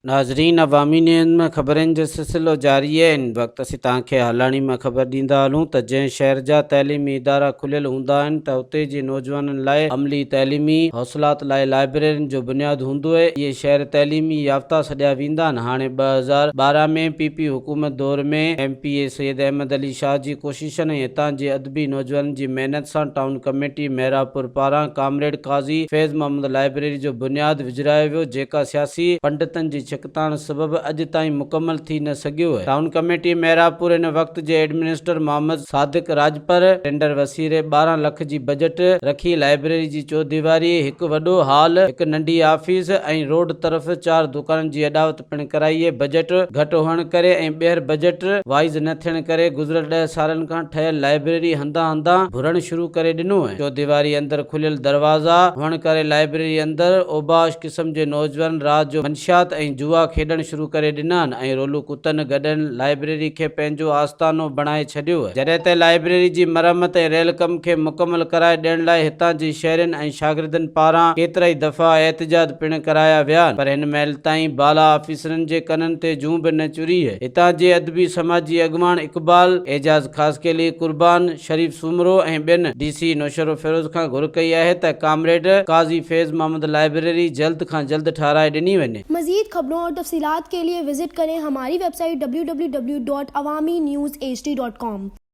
नाज़रीन, अवामी न्यूज़ में ख़बरनि जो सिलसिलो जारी है। इन वक़्तु असीं तव्हांखे हालाणी में ख़बर ॾींदा हलूं त जंहिं शहर जा तइलीमी इदारा खुलियल हूंदा आहिनि त उते जे नौजवाननि लाइ अमली तइलीमी हौसलात लाइ लाइब्रेरियुनि जो बुनियादु हूंदो आहे। इहे शहर तइलीमी याफ़्ता सॾिया वेंदा आहिनि। हाणे 2012 में पीपी हुकूमत दौर में MPA सैयद अहमद अली शाह जी कोशिशनि ऐं हितां जे अदबी नौजवाननि जी महिनत सां टाउन कमेटी मेहरापुर पारां कामरेड काज़ी फैज़ मोहम्मद लाइब्रेरी जो बुनियादु विझरायो वियो, जेका सियासी पंडितनि जी छिकताण सबबि अॼु ताईं मुकमल थी न सघियो आहे। टाउन कमेटी मेहरापुर इन वक़्त जे एडमिनिस्ट्रेटर मोहम्मद सादिक राजपर टेंडर वसीरे 12 लख जी बजट रखी लाइब्रेरी जी चौदीवारी, हिकु वॾो हॉल, हिकु नंढी ऑफिस ऐं रोड तरफ़ 4 दुकाननि जी अॾावत पिणु कराई आहे। बजट घटि हुअण करे ऐं ॿीहर बजट वाइज न थियण करे गुज़िरियल 10 सालनि खां ठहियल लाइब्रेरी हंधा हंधा भुरण शुरू करे ॾिनो आहे। चौदीवारी अंदर खुलियल दरवाज़ा हुअण करे लाइब्रेरी अंदर ओबाश क़िस्म जे नौजवान रात जो मंशियात ऐं जुआ खेॾण शुरू करे ॾिना आहिनि ऐं रोलू कुतनि गॾनि लाइब्रेरी खे पंहिंजो आस्थानो बणाए छॾियो आहे। जॾहिं त लाइब्रेरी जी मरम्मत ऐं रेल कम खे मुकमल कराए ॾियण लाइ हितां जी शहरियुनि ऐं शागिर्दनि पारां केतिरा ई दफ़ा एहतिजाज पिणु कराया विया आहिनि, पर हिन महिल ताईं बाला ऑफिसरनि जे कननि ते जूं बि न चुरी आहे। हितां जे अदबी समाजी अॻवान इक़बाल, एजाज ख़ासकेली, कुर्बान, शरीफ सुमरो ऐं ॿियनि DC नौशरो फिरोज़ खां घुर कई आहे त कामरेड काज़ी फैज़ मोहम्मद लाइब्रेरी जल्द खां जल्द ठाराए ॾिनी वञे। मज़ीद खबरों और तफसीलात के लिए विजिट करें हमारी वेबसाइट www.awamiNewsHD.com।